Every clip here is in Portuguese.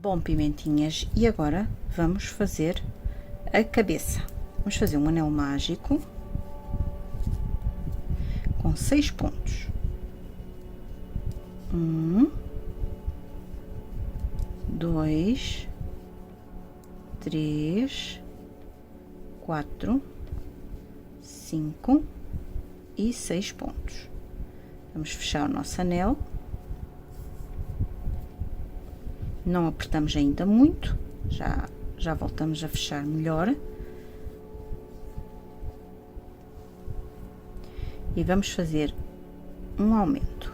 Bom, pimentinhas, e agora vamos fazer a cabeça. Vamos fazer um anel mágico com 6 pontos. 1, 2, 3, 4, 5 e 6 pontos. Vamos fechar o nosso anel. Não apertamos ainda muito, já voltamos a fechar melhor. E vamos fazer um aumento.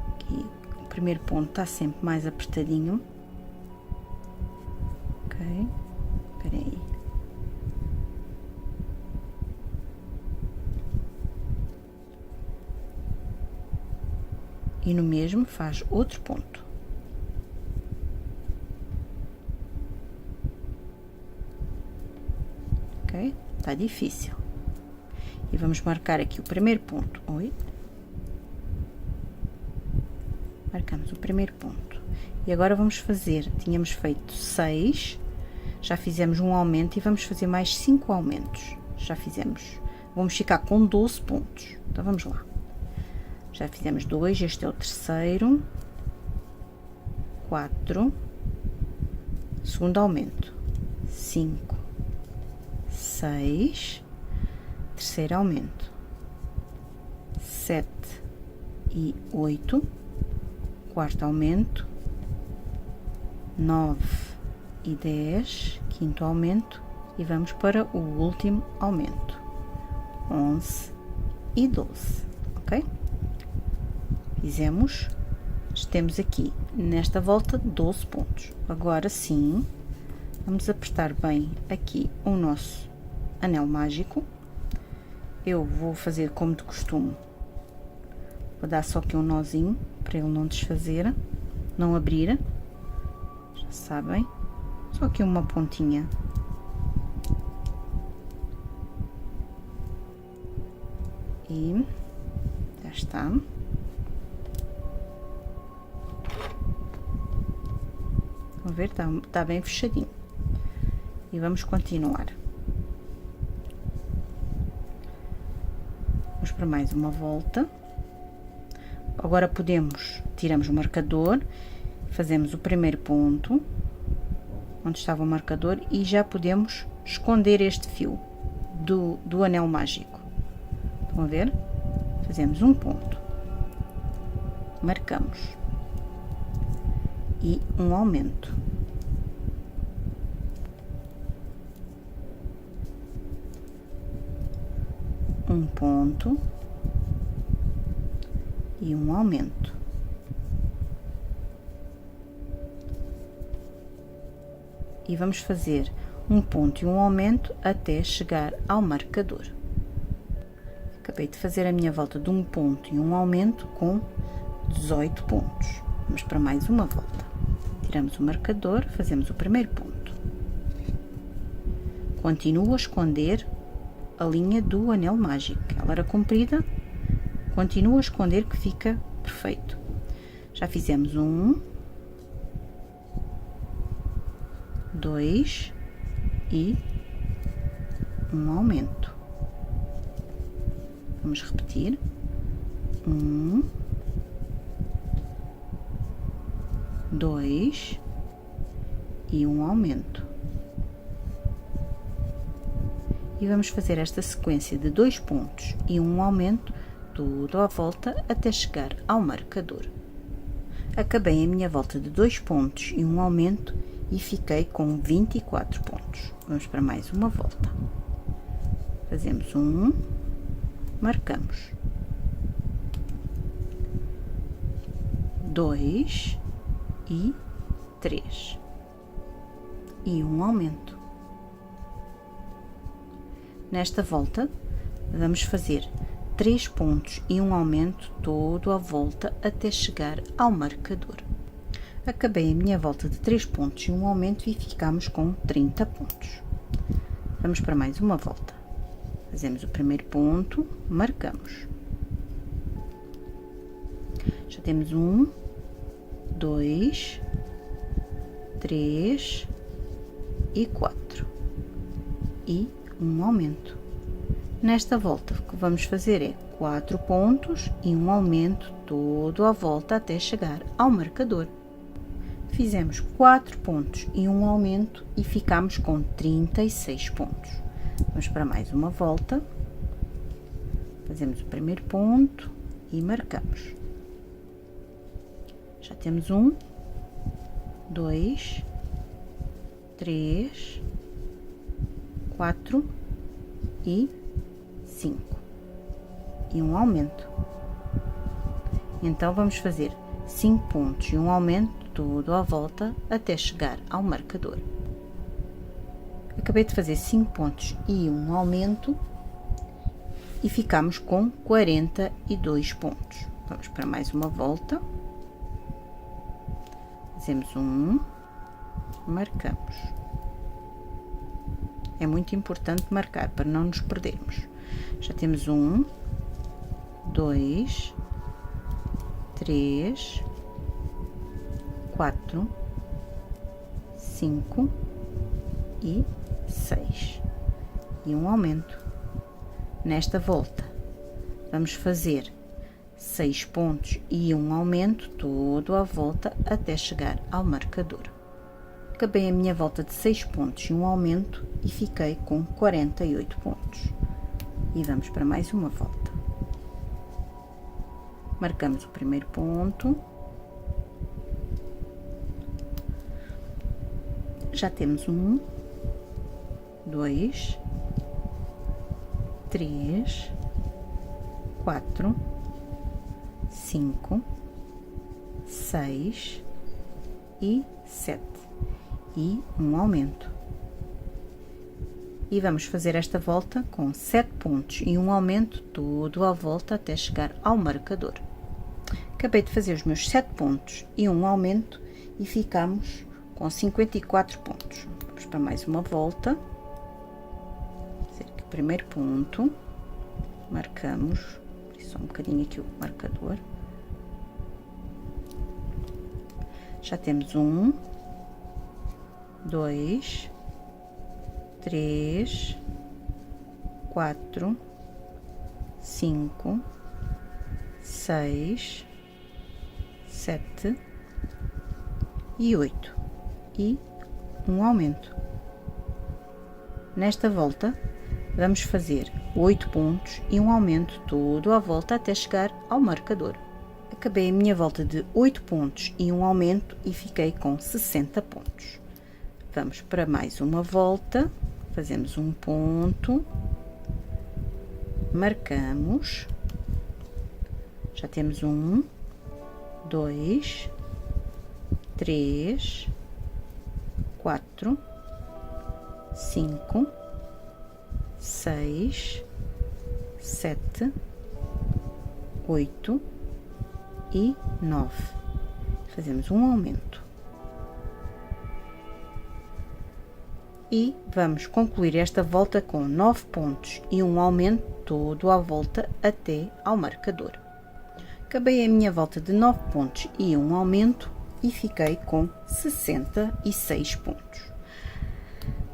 Aqui, o primeiro ponto está sempre mais apertadinho. Ok, espera aí. E no mesmo faz outro ponto. Ok? Tá difícil. E vamos marcar aqui o primeiro ponto. Oi? Marcamos o primeiro ponto. E agora vamos fazer, tínhamos feito 6, já fizemos um aumento e vamos fazer mais 5 aumentos. Já fizemos, vamos ficar com 12 pontos. Então vamos lá. Já fizemos 2, este é o terceiro, 4, segundo aumento, 5, 6, terceiro aumento, 7 e 8, quarto aumento, 9 e 10, quinto aumento, e vamos para o último aumento, 11 e 12, ok? Temos aqui nesta volta 12 pontos. Agora sim, vamos apertar bem aqui o nosso anel mágico. Eu vou fazer como de costume, vou dar só aqui um nozinho para ele não desfazer, não abrir, já sabem, só aqui uma pontinha. E já está. Vão ver, tá bem fechadinho. E vamos continuar. Vamos para mais uma volta. Agora tiramos o marcador, fazemos o primeiro ponto, onde estava o marcador, e já podemos esconder este fio do anel mágico. Estão a ver? Fazemos um ponto, marcamos. E um aumento. Um ponto e um aumento. E vamos fazer um ponto e um aumento até chegar ao marcador. Acabei de fazer a minha volta de um ponto e um aumento com 18 pontos. Vamos para mais uma volta. Tiramos o marcador, fazemos o primeiro ponto. Continuo a esconder a linha do anel mágico. Ela era comprida, continuo a esconder que fica perfeito. Já fizemos 1, 2 e um aumento. Vamos repetir. 1, 2 e um aumento. E vamos fazer esta sequência de 2 pontos e um aumento tudo à volta até chegar ao marcador. Acabei a minha volta de 2 pontos e um aumento e fiquei com 24 pontos. Vamos para mais uma volta. Fazemos 1, marcamos. 2 e 3 e um aumento. Nesta volta vamos fazer 3 pontos e um aumento todo à volta até chegar ao marcador. Acabei a minha volta de 3 pontos e um aumento e ficamos com 30 pontos. Vamos para mais uma volta. Fazemos o primeiro ponto, marcamos. Já temos 1, 2, 3 e 4. E um aumento. Nesta volta, o que vamos fazer é 4 pontos e um aumento todo à volta até chegar ao marcador. Fizemos 4 pontos e um aumento e ficamos com 36 pontos. Vamos para mais uma volta. Fazemos o primeiro ponto e marcamos. Já temos 1, 2, 3, 4 e 5. E um aumento. Então, vamos fazer 5 pontos e um aumento todo à volta até chegar ao marcador. Acabei de fazer 5 pontos e um aumento e ficamos com 42 pontos. Vamos para mais uma volta. Fazemos marcamos. É muito importante marcar para não nos perdermos. Já temos 1, 2, 3, 4, 5 e 6. E um aumento. Nesta volta, vamos fazer 6 pontos e um aumento todo à volta até chegar ao marcador. Acabei a minha volta de 6 pontos e um aumento e fiquei com 48 pontos. E vamos para mais uma volta. Marcamos o primeiro ponto. Já temos 1, 2, 3, 4, 5, 6 e 7. E um aumento. E vamos fazer esta volta com 7 pontos e um aumento todo à volta até chegar ao marcador. Acabei de fazer os meus 7 pontos e um aumento e ficamos com 54 pontos. Vamos para mais uma volta. Fazer aqui o primeiro ponto. Marcamos, só um bocadinho aqui o marcador. Já temos 1, 2, 3, 4, 5, 6, 7 e 8 e um aumento. Nesta volta vamos fazer 8 pontos e um aumento todo à volta até chegar ao marcador. Acabei a minha volta de 8 pontos e um aumento e fiquei com 60 pontos. Vamos para mais uma volta, fazemos um ponto, marcamos, já temos 1, 2, 3, 4, 5, 6, 7, 8 e 9. Fazemos um aumento. E vamos concluir esta volta com 9 pontos e um aumento todo à volta até ao marcador. Acabei a minha volta de 9 pontos e um aumento e fiquei com 66 pontos.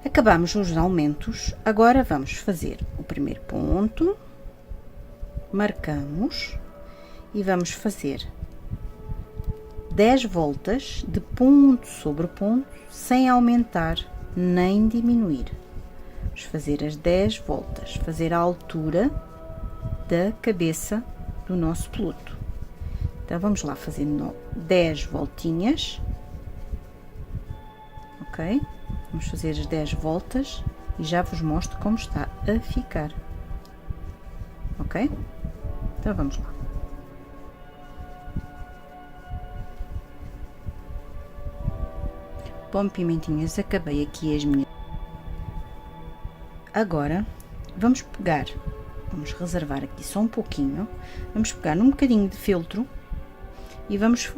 Acabamos os aumentos, agora vamos fazer o primeiro ponto, marcamos e vamos fazer 10 voltas de ponto sobre ponto sem aumentar nem diminuir. Vamos fazer as 10 voltas, fazer a altura da cabeça do nosso peludo. Então vamos lá fazer 10 voltinhas, ok? Vamos fazer as 10 voltas e já vos mostro como está a ficar, ok? Então vamos lá. Bom, pimentinhas, acabei aqui as minhas. Agora vamos pegar, vamos reservar aqui só um pouquinho, vamos pegar num bocadinho de feltro e vamos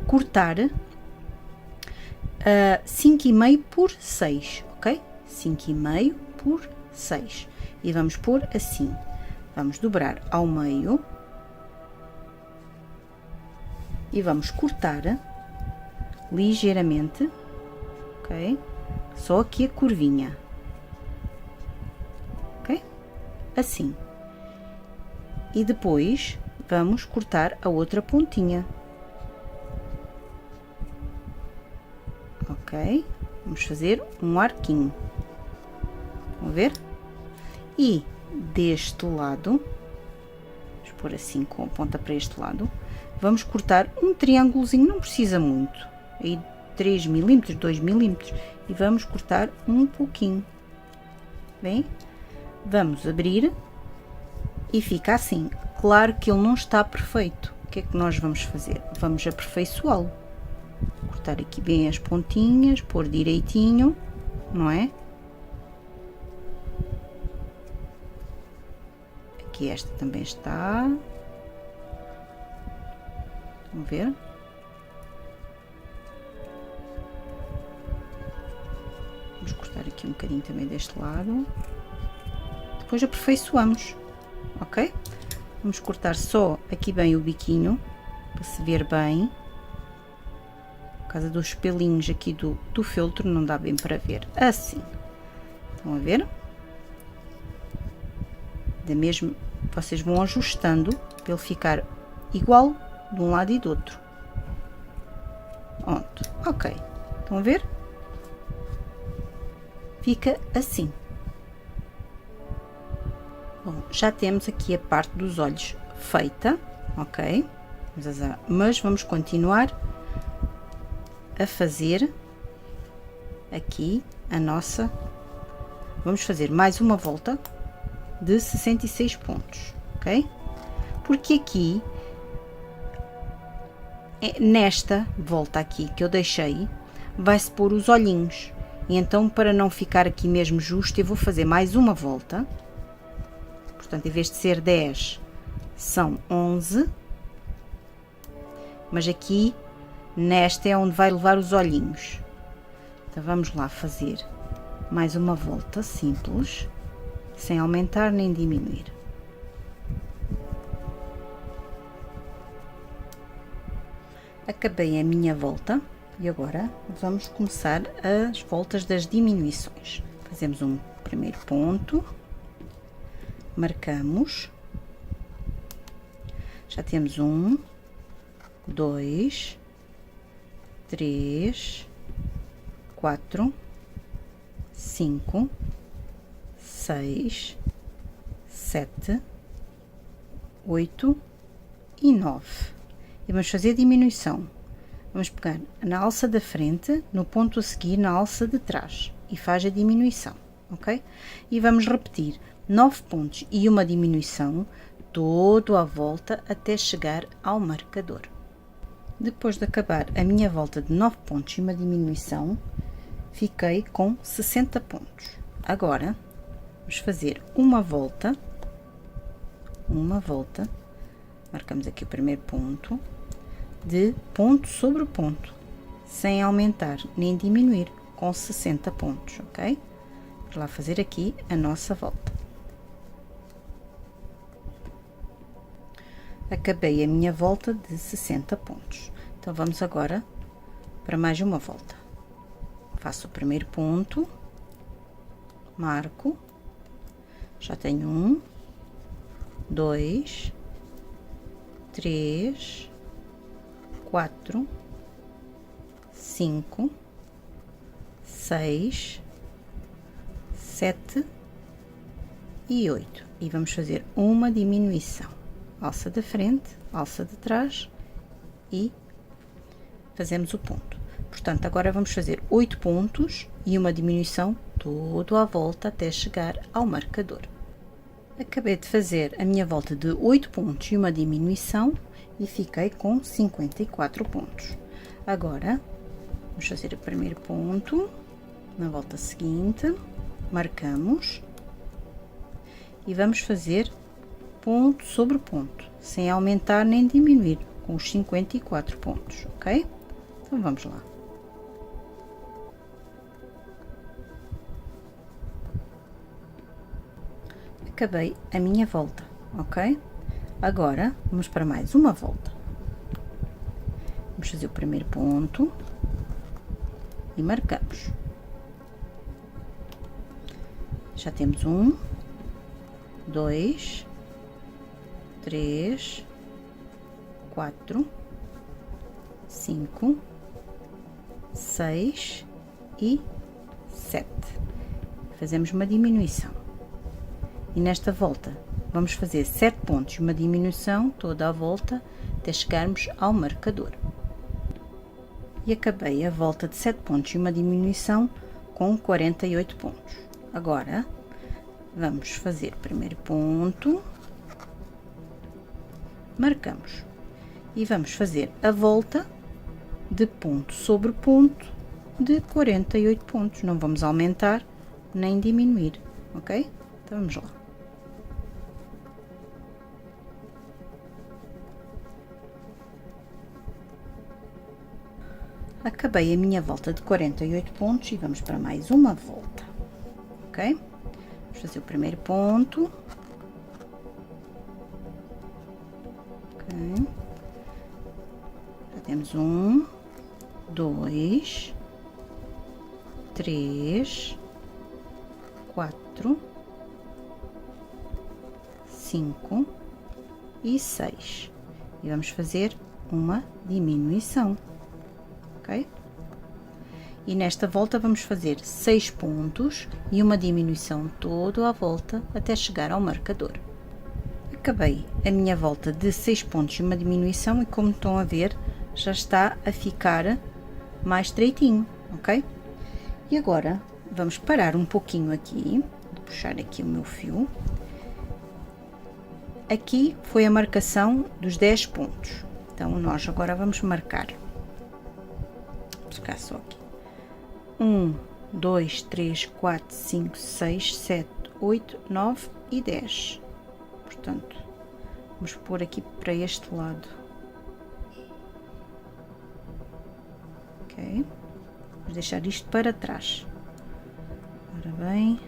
cortar 5,5 por 6, ok? 5,5 por 6 e vamos pôr assim. Vamos dobrar ao meio e vamos cortar ligeiramente, ok? Só aqui a curvinha, ok? Assim. E depois vamos cortar a outra pontinha, ok? Vamos fazer um arquinho, vão ver? E deste lado, vamos pôr assim com a ponta para este lado, vamos cortar um triângulozinho, não precisa muito, aí 3 milímetros, 2 milímetros, e vamos cortar um pouquinho, bem? Vamos abrir e fica assim. Claro que ele não está perfeito. O que é que nós vamos fazer? Vamos aperfeiçoá-lo. Cortar aqui bem as pontinhas, pôr direitinho, não é? Aqui esta também está. Vamos ver? Vamos cortar aqui um bocadinho também deste lado. Depois aperfeiçoamos, ok? Vamos cortar só aqui bem o biquinho, para se ver bem. Por causa dos pelinhos aqui do feltro, não dá bem para ver. Assim. Estão a ver? Da mesma, vocês vão ajustando, para ele ficar igual de um lado e do outro. Pronto, ok. Estão a ver? Fica assim. Bom, já temos aqui a parte dos olhos feita, ok? Mas vamos continuar a fazer aqui a nossa... Vamos fazer mais uma volta de 66 pontos, ok? Porque aqui, nesta volta aqui que eu deixei, vai-se pôr os olhinhos. E então, para não ficar aqui mesmo justo, eu vou fazer mais uma volta. Portanto, em vez de ser 10, são 11. Mas aqui, nesta é onde vai levar os olhinhos. Então, vamos lá fazer mais uma volta simples, sem aumentar nem diminuir. Acabei a minha volta e agora vamos começar as voltas das diminuições. Fazemos um primeiro ponto. Marcamos, já temos 1, 2, 3, 4, 5, 6, 7, 8 e 9. E vamos fazer a diminuição. Vamos pegar na alça da frente, no ponto a seguir na alça de trás e faz a diminuição, ok? E vamos repetir 9 pontos e uma diminuição todo à volta até chegar ao marcador. Depois de acabar a minha volta de 9 pontos e uma diminuição, fiquei com 60 pontos. Agora vamos fazer uma volta, marcamos aqui o primeiro ponto, de ponto sobre ponto, sem aumentar nem diminuir, com 60 pontos, ok? Vamos lá fazer aqui a nossa volta. Acabei a minha volta de 60 pontos. Então, vamos agora para mais uma volta. Faço o primeiro ponto, marco, já tenho 1, 2, 3, 4, 5, 6, 7 e 8. E vamos fazer uma diminuição. Alça da frente, alça de trás e fazemos o ponto. Portanto, agora vamos fazer 8 pontos e uma diminuição todo à volta até chegar ao marcador. Acabei de fazer a minha volta de 8 pontos e uma diminuição e fiquei com 54 pontos. Agora, vamos fazer o primeiro ponto, na volta seguinte, marcamos e vamos fazer ponto sobre ponto, sem aumentar nem diminuir, com os 54 pontos, ok? Então, vamos lá. acabei a minha volta, ok? Agora, vamos para mais uma volta. Vamos fazer o primeiro ponto e marcamos. Já temos 1, 2, 3, 4, 5, 6 e 7. Fazemos uma diminuição. E nesta volta vamos fazer 7 pontos e uma diminuição toda a volta até chegarmos ao marcador. E acabei a volta de 7 pontos e uma diminuição com 48 pontos. Agora vamos fazer o primeiro ponto, marcamos e vamos fazer a volta de ponto sobre ponto de 48 pontos. Não vamos aumentar nem diminuir, ok? Então vamos lá. Acabei a minha volta de 48 pontos e vamos para mais uma volta, ok? Vamos fazer o primeiro ponto. Ok. Já temos 1, 2, 3, 4, 5 e 6. E vamos fazer uma diminuição. Ok? E nesta volta vamos fazer 6 pontos e uma diminuição toda à volta até chegar ao marcador. Acabei a minha volta de 6 pontos e uma diminuição e, como estão a ver, já está a ficar mais estreitinho, ok? E agora vamos parar um pouquinho aqui, vou puxar aqui o meu fio. Aqui foi a marcação dos 10 pontos, então nós agora vamos marcar. Ficar só aqui 1, 2, 3, 4, 5, 6, 7, 8, 9 e 10. Portanto, vamos pôr aqui para este lado, ok? Vamos deixar isto para trás. Ora bem,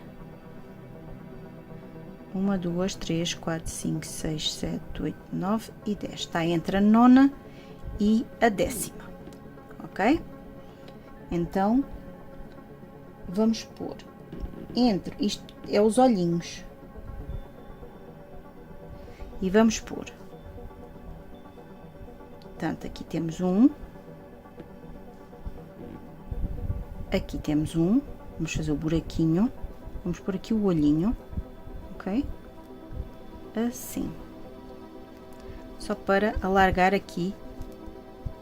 1, 2, 3, 4, 5, 6, 7, 8, 9 e 10. Está entre a 9ª e a 10ª, ok? Então, vamos pôr entre, isto é os olhinhos, e vamos pôr, portanto, aqui temos um, aqui temos um, vamos fazer o buraquinho, vamos pôr aqui o olhinho, ok? Assim, só para alargar aqui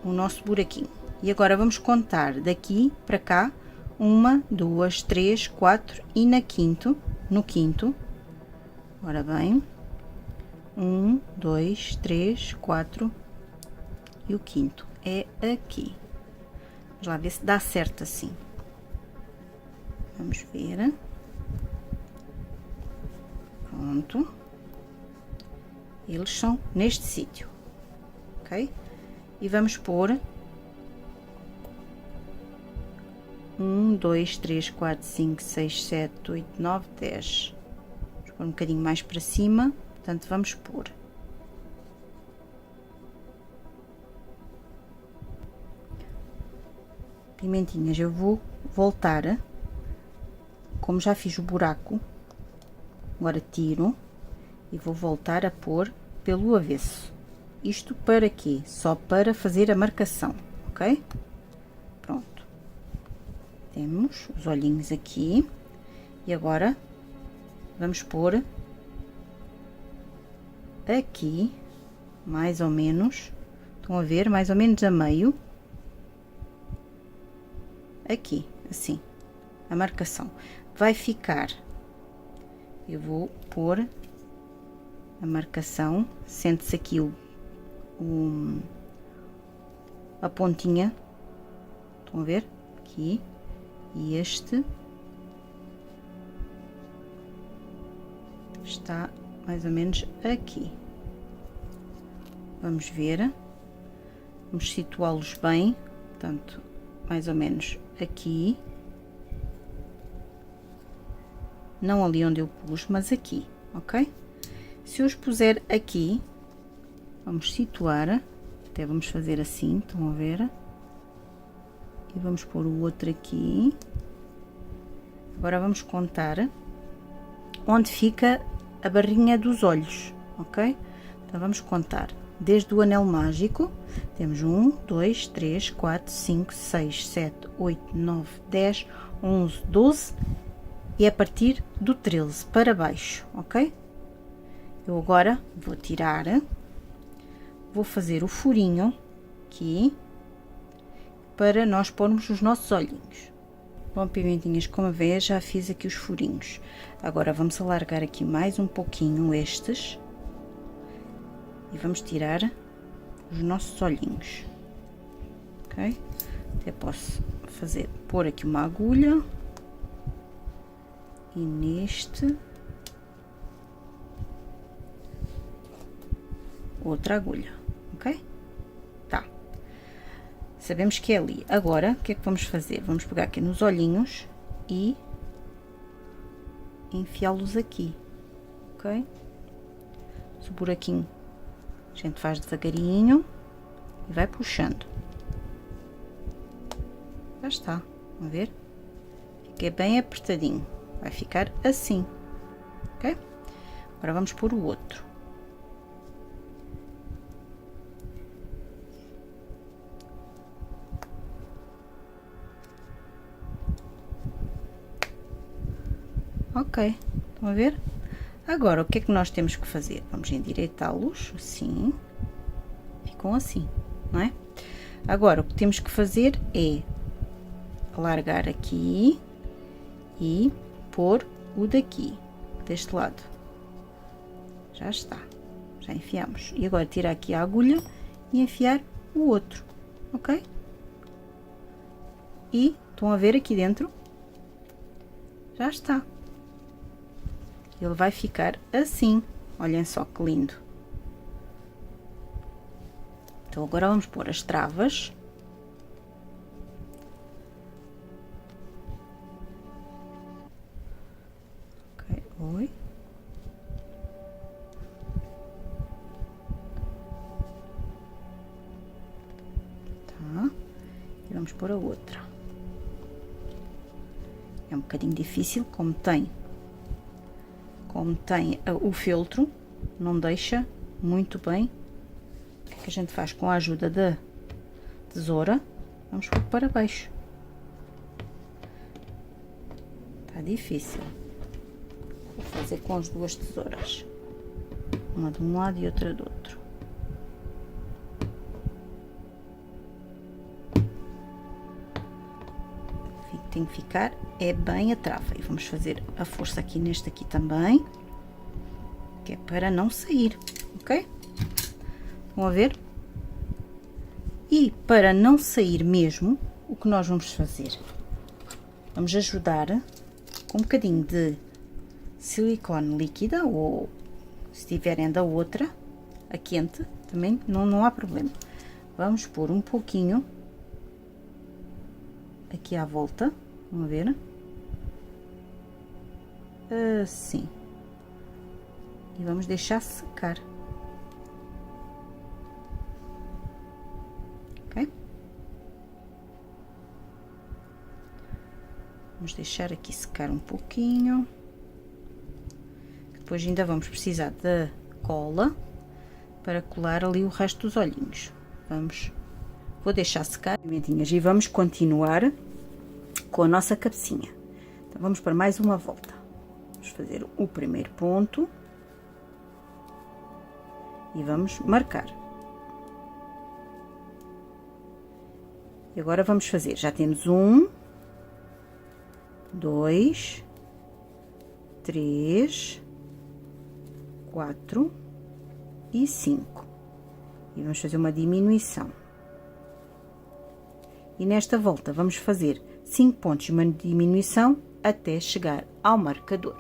o nosso buraquinho. E agora vamos contar daqui para cá 1, 2, 3, 4 e no quinto, ora bem, 1, 2, 3, 4 e o quinto é aqui. Vamos lá ver se dá certo assim. Vamos ver. Pronto. Eles são neste sítio, ok? E vamos pôr 1, 2, 3, 4, 5, 6, 7, 8, 9, 10. Vamos pôr um bocadinho mais para cima, portanto, vamos pôr. Pimentinhas, eu vou voltar, como já fiz o buraco, agora tiro e vou voltar a pôr pelo avesso. Isto para quê? Só para fazer a marcação, ok? Pronto. Temos os olhinhos aqui e agora vamos pôr aqui, mais ou menos, estão a ver, mais ou menos a meio, aqui, assim, a marcação. Vai ficar, eu vou pôr a marcação, sente-se aqui a pontinha, estão a ver, aqui. E este está mais ou menos aqui. Vamos ver, vamos situá-los bem, portanto, mais ou menos aqui, não ali onde eu pus, mas aqui, ok? Se eu os puser aqui, vamos situar, até vamos fazer assim, estão a ver? E vamos pôr o outro aqui. Agora vamos contar onde fica a barrinha dos olhos, ok? Então vamos contar. Desde o anel mágico, temos 1, 2, 3, 4, 5, 6, 7, 8, 9, 10, 11, 12 e a partir do 13 para baixo, ok? Eu agora vou tirar, vou fazer o furinho aqui para nós pormos os nossos olhinhos. Bom, pimentinhas, como vê, já fiz aqui os furinhos. Agora vamos alargar aqui mais um pouquinho estes e vamos tirar os nossos olhinhos, ok? Até posso pôr aqui uma agulha e neste outra agulha, ok? Tá. Sabemos que é ali. Agora, o que é que vamos fazer? Vamos pegar aqui nos olhinhos e enfiá-los aqui, ok? O buraquinho a gente faz devagarinho e vai puxando. Já está, vamos ver? Fica bem apertadinho, vai ficar assim, ok? Agora vamos pôr o outro. Ok, estão a ver? Agora, o que é que nós temos que fazer? Vamos endireitá-los, assim. Ficam assim, não é? Agora, o que temos que fazer é alargar aqui e pôr o daqui, deste lado. Já está, já enfiamos. E agora, tirar aqui a agulha e enfiar o outro, ok? E, estão a ver aqui dentro? Já está. Ele vai ficar assim, olhem só que lindo. Então agora vamos pôr as travas. Ok, oi. Tá. E vamos pôr a outra. É um bocadinho difícil, como tem o feltro, não deixa muito bem. O que é que a gente faz? Com a ajuda da tesoura, vamos pôr para baixo. Está difícil. Vou fazer com as duas tesouras, uma de um lado e outra do outro. Tem que ficar bem a trava. E vamos fazer a força aqui neste aqui também, que é para não sair, ok? Vão a ver? E para não sair mesmo, o que nós vamos fazer? Vamos ajudar com um bocadinho de silicone líquida, ou se tiverem da outra, a quente, também não há problema. Vamos pôr um pouquinho aqui à volta. Vamos ver, assim, e vamos deixar secar, ok? Vamos deixar aqui secar um pouquinho, depois ainda vamos precisar da cola para colar ali o resto dos olhinhos. Vou deixar secar, pimentinhas, e vamos continuar com a nossa cabecinha. Então vamos para mais uma volta. Vamos fazer o primeiro ponto e vamos marcar. E agora vamos fazer, já temos 1, 2, 3, 4 e 5. E vamos fazer uma diminuição. E nesta volta vamos fazer 5 pontos e uma diminuição até chegar ao marcador.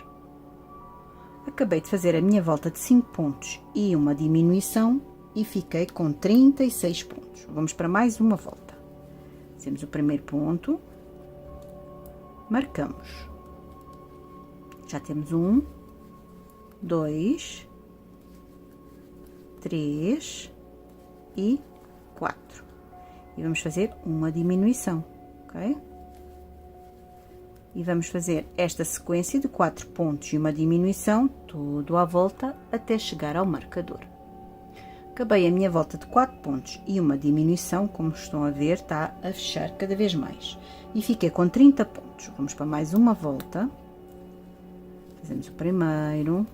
Acabei de fazer a minha volta de 5 pontos e uma diminuição e fiquei com 36 pontos. Vamos para mais uma volta. Fazemos o primeiro ponto, marcamos. Já temos 1, 2, 3 e 4. E vamos fazer uma diminuição, ok? E vamos fazer esta sequência de 4 pontos e uma diminuição, tudo à volta, até chegar ao marcador. Acabei a minha volta de 4 pontos e uma diminuição, como estão a ver, está a fechar cada vez mais. E fiquei com 30 pontos. Vamos para mais uma volta. Fazemos o primeiro,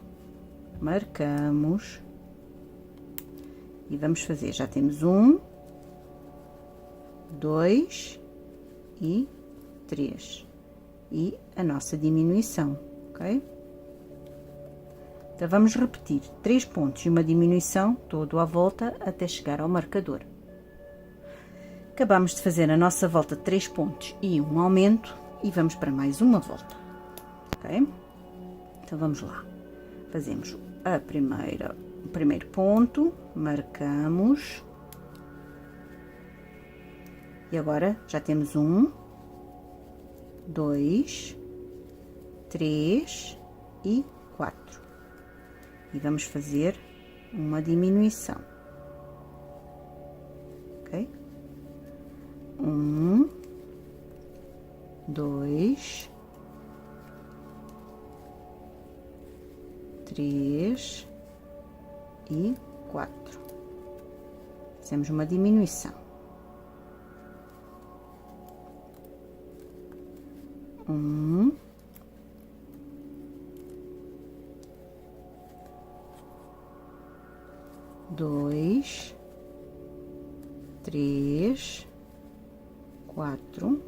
marcamos e vamos fazer. Já temos 1, 2 e 3. E a nossa diminuição, ok? Então, vamos repetir 3 pontos e uma diminuição, todo à volta, até chegar ao marcador. Acabamos de fazer a nossa volta de 3 pontos e um aumento, e vamos para mais uma volta, ok? Então, vamos lá. Fazemos o primeiro ponto, marcamos. E agora, já temos 1, 2, 3 e 4. E vamos fazer uma diminuição, ok? 1, 2, 3 e 4. Fizemos uma diminuição. 1, 2, 3, 4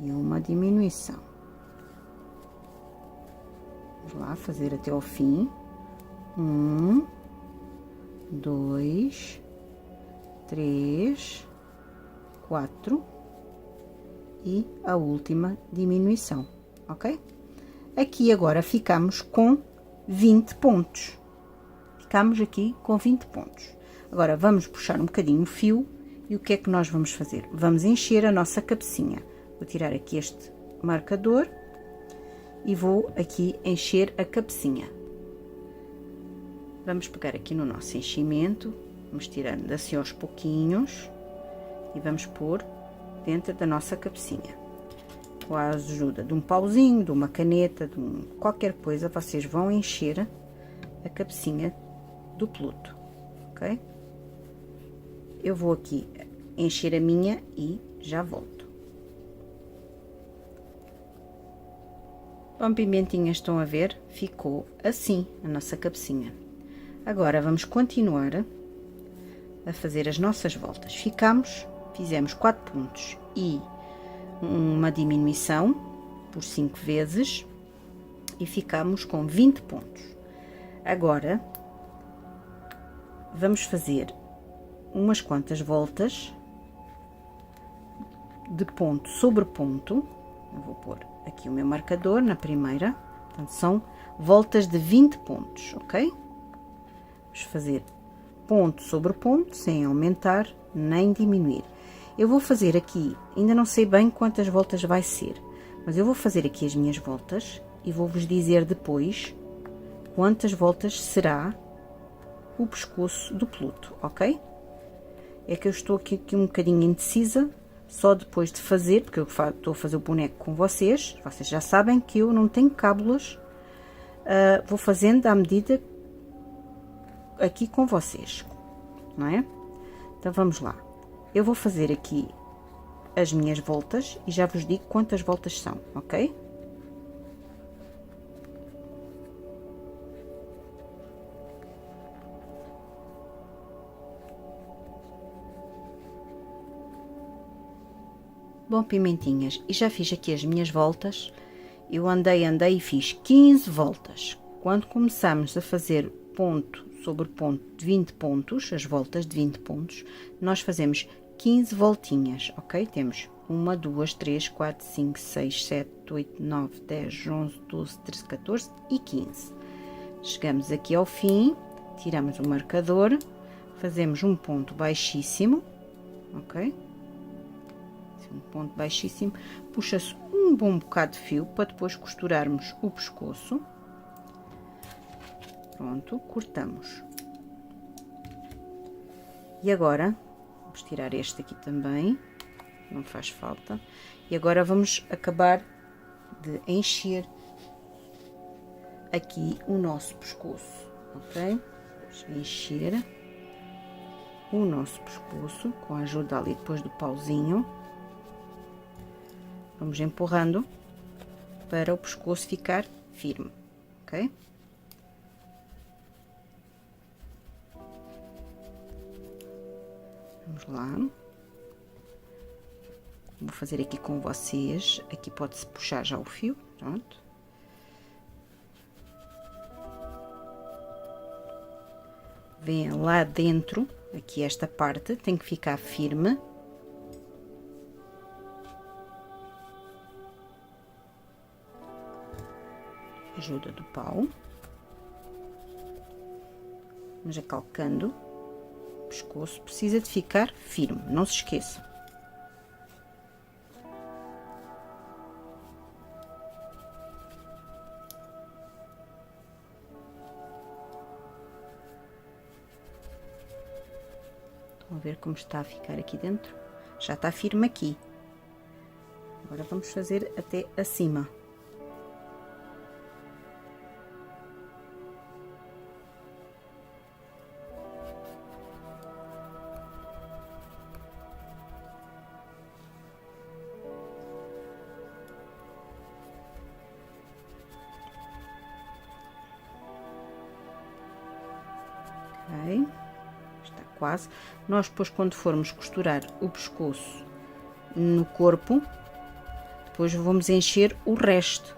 e uma diminuição. Vamos lá fazer até ao fim. 1, 2, 3, 4 e a última diminuição, ok? Aqui agora ficamos com 20 pontos. Ficamos aqui com 20 pontos. Agora, vamos puxar um bocadinho o fio e o que é que nós vamos fazer? Vamos encher a nossa cabecinha. Vou tirar aqui este marcador e vou aqui encher a cabecinha. Vamos pegar aqui no nosso enchimento, vamos tirando assim aos pouquinhos e vamos pôr dentro da nossa cabecinha. Com a ajuda de um pauzinho, de uma caneta, de qualquer coisa, vocês vão encher a cabecinha do Pluto, ok? Eu vou aqui encher a minha e já volto. Bom, pimentinhas, estão a ver? Ficou assim a nossa cabecinha. Agora, vamos continuar a fazer as nossas voltas. Fizemos 4 pontos e uma diminuição por 5 vezes e ficamos com 20 pontos. Agora, vamos fazer umas quantas voltas de ponto sobre ponto. Eu vou pôr aqui o meu marcador na primeira, portanto, são voltas de 20 pontos, ok? Vamos fazer ponto sobre ponto, sem aumentar nem diminuir. Eu vou fazer aqui, ainda não sei bem quantas voltas vai ser, mas eu vou fazer aqui as minhas voltas e vou-vos dizer depois quantas voltas será o pescoço do Pluto, ok? É que eu estou aqui um bocadinho indecisa, só depois de fazer, porque eu estou a fazer o boneco com vocês já sabem que eu não tenho cábulas, vou fazendo à medida aqui com vocês, não é? Então, vamos lá. Eu vou fazer aqui as minhas voltas e já vos digo quantas voltas são, ok? Bom, pimentinhas, e já fiz aqui as minhas voltas. Eu andei e fiz 15 voltas. Quando começamos a fazer ponto sobre ponto de 20 pontos, as voltas de 20 pontos, nós fazemos 15 voltinhas, ok? Temos 1, 2, 3, 4, 5, 6, 7, 8, 9, 10, 11, 12, 13, 14 e 15. Chegamos aqui ao fim, tiramos o marcador, fazemos um ponto baixíssimo, ok? Um ponto baixíssimo, puxa-se um bom bocado de fio para depois costurarmos o pescoço. Pronto, cortamos. E agora, vamos tirar este aqui também, não faz falta. E agora vamos acabar de encher aqui o nosso pescoço, ok? Vamos encher o nosso pescoço com a ajuda ali depois do pauzinho. Vamos empurrando para o pescoço ficar firme, ok? Vamos lá. Vou fazer aqui com vocês. Aqui pode-se puxar já o fio, pronto. Vem lá dentro, aqui esta parte tem que ficar firme. Ajuda do pau. Vamos acalcando. O pescoço precisa de ficar firme, não se esqueça. Estão a ver como está a ficar aqui dentro? Já está firme aqui. Agora vamos fazer até acima. Ok, está quase. Nós depois, quando formos costurar o pescoço no corpo, depois vamos encher o resto.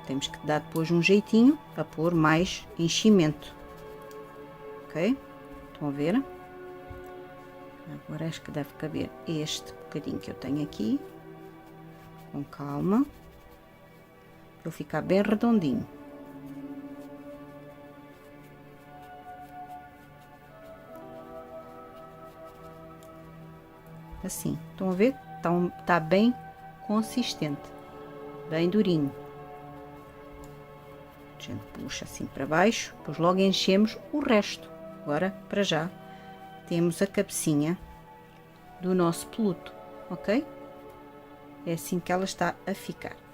Temos que dar depois um jeitinho para pôr mais enchimento, ok? Estão a ver? Agora acho que deve caber este bocadinho que eu tenho aqui, com calma, para ele ficar bem redondinho. Assim, estão a ver? Tá bem consistente, bem durinho. A gente puxa assim para baixo, depois logo enchemos o resto. Agora, para já, temos a cabecinha do nosso peludo, ok? É assim que ela está a ficar.